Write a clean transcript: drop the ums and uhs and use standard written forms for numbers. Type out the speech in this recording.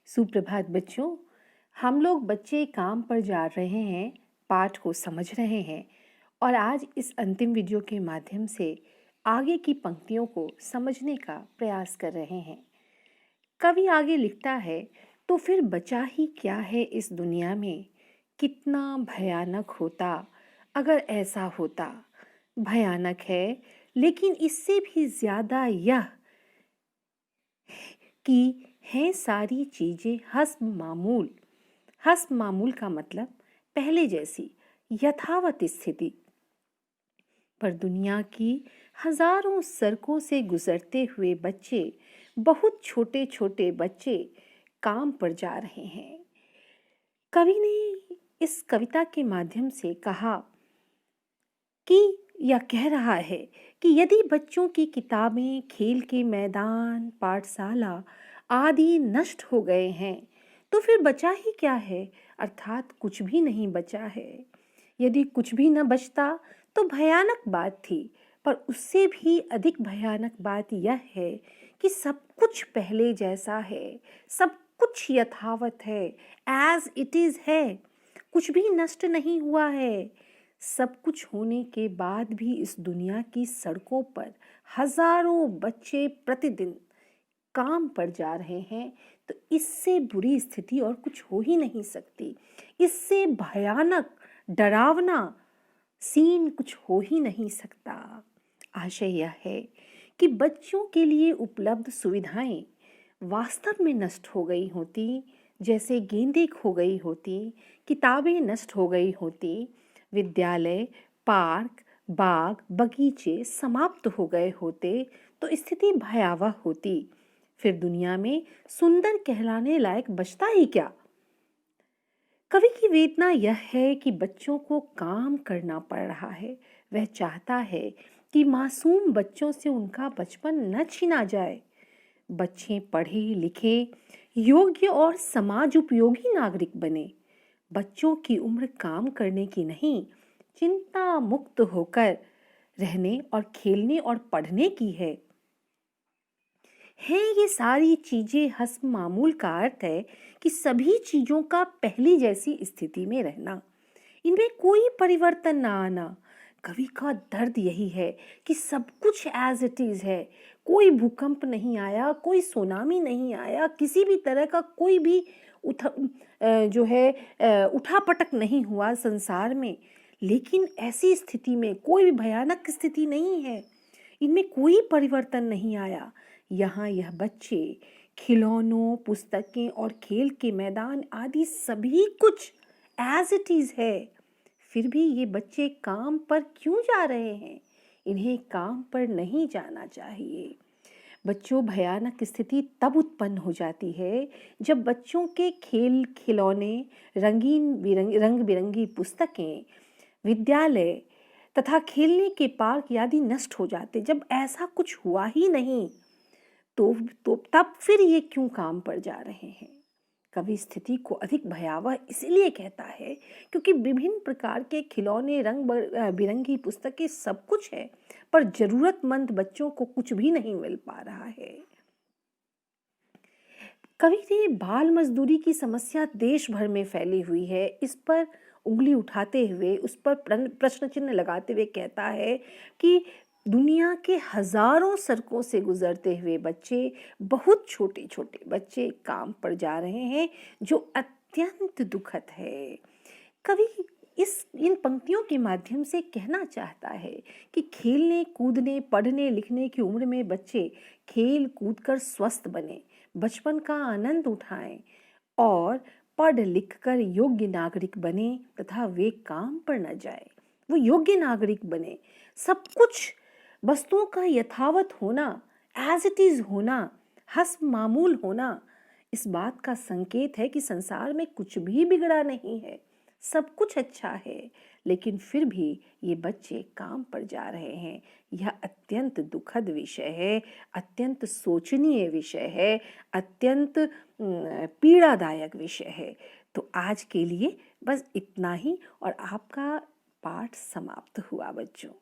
सुप्रभात बच्चों। हम लोग बच्चे काम पर जा रहे हैं, पाठ को समझ रहे हैं और आज इस अंतिम वीडियो के माध्यम से आगे की पंक्तियों को समझने का प्रयास कर रहे हैं। कवि आगे लिखता है, तो फिर बचा ही क्या है इस दुनिया में, कितना भयानक होता अगर ऐसा होता। भयानक है, लेकिन इससे भी ज़्यादा यह कि हैं सारी चीज़ें हस्ब मामूल। हस्ब मामूल का मतलब पहले जैसी यथावत स्थिति। पर दुनिया की हजारों सड़कों से गुजरते हुए बच्चे, बहुत छोटे छोटे बच्चे काम पर जा रहे हैं। कवि ने इस कविता के माध्यम से कहा कि यह कह रहा है कि यदि बच्चों की किताबें, खेल के मैदान, पाठशाला आदि नष्ट हो गए हैं तो फिर बचा ही क्या है, अर्थात कुछ भी नहीं बचा है। यदि कुछ भी न बचता तो भयानक बात थी, पर उससे भी अधिक भयानक बात यह है कि सब कुछ पहले जैसा है, सब कुछ यथावत है, एज इट इज है। कुछ भी नष्ट नहीं हुआ है। सब कुछ होने के बाद भी इस दुनिया की सड़कों पर हजारों बच्चे प्रतिदिन काम पर जा रहे हैं, तो इससे बुरी स्थिति और कुछ हो ही नहीं सकती। इससे भयानक, डरावना सीन कुछ हो ही नहीं सकता। आशय यह है कि बच्चों के लिए उपलब्ध सुविधाएं वास्तव में नष्ट हो गई होती, जैसे गेंदें खो गई होती, किताबें नष्ट हो गई होती, विद्यालय, पार्क, बाग, बगीचे समाप्त हो गए होते, तो स्थिति भयावह होती। फिर दुनिया में सुंदर कहलाने लायक बचता ही क्या। कवि की वेदना यह है कि बच्चों को काम करना पड़ रहा है। वह चाहता है कि मासूम बच्चों से उनका बचपन न छीना जाए। बच्चे पढ़े लिखे, योग्य और समाज उपयोगी नागरिक बने। बच्चों की उम्र काम करने की नहीं, चिंता मुक्त होकर रहने और खेलने और पढ़ने की है। ये सारी चीजें हस्ब मामूल का अर्थ है कि सभी चीजों का पहली जैसी स्थिति में रहना, इनमें कोई परिवर्तन ना आना। कवि का दर्द यही है कि सब कुछ एज इट इज है। कोई भूकंप नहीं आया, कोई सुनामी नहीं आया, किसी भी तरह का कोई भी उठापटक नहीं हुआ संसार में। लेकिन ऐसी स्थिति में कोई भी भयानक स्थिति नहीं है, इनमें कोई परिवर्तन नहीं आया। यहाँ यह बच्चे खिलौनों, पुस्तकें और खेल के मैदान आदि सभी कुछ एज इट इज है। फिर भी ये बच्चे काम पर क्यों जा रहे हैं? इन्हें काम पर नहीं जाना चाहिए। बच्चों, भयानक स्थिति तब उत्पन्न हो जाती है जब बच्चों के खेल खिलौने, रंग बिरंगी पुस्तकें, विद्यालय तथा खेलने के पार्क आदि नष्ट हो जाते। जब ऐसा कुछ हुआ ही नहीं तो तब फिर ये क्यों काम पर जा रहे हैं? कवि स्थिति को अधिक भयावह इसलिए कहता है क्योंकि विभिन्न प्रकार के खिलौने, रंग बिरंगी पुस्तकें सब कुछ है, पर जरूरतमंद बच्चों को कुछ भी नहीं मिल पा रहा है। कवि ने बाल मजदूरी की समस्या देश भर में फैली हुई है, इस पर उंगली उठाते हुए, उस पर प्रश्न चिन्ह लगाते हुए कहता है कि दुनिया के हजारों सड़कों से गुजरते हुए बच्चे, बहुत छोटे छोटे बच्चे काम पर जा रहे हैं, जो अत्यंत दुखद है। कवि इन पंक्तियों के माध्यम से कहना चाहता है कि खेलने कूदने, पढ़ने लिखने की उम्र में बच्चे खेल कूद कर स्वस्थ बने, बचपन का आनंद उठाएं और पढ़ लिख कर योग्य नागरिक बने तथा वे काम पर न जाए, वो योग्य नागरिक बने। सब कुछ वस्तुओं का यथावत होना, एज इट इज होना, हस्ब मामूल होना, इस बात का संकेत है कि संसार में कुछ भी बिगड़ा नहीं है, सब कुछ अच्छा है। लेकिन फिर भी ये बच्चे काम पर जा रहे हैं। यह अत्यंत दुखद विषय है, अत्यंत सोचनीय विषय है, अत्यंत पीड़ादायक विषय है। तो आज के लिए बस इतना ही और आपका पाठ समाप्त हुआ बच्चों।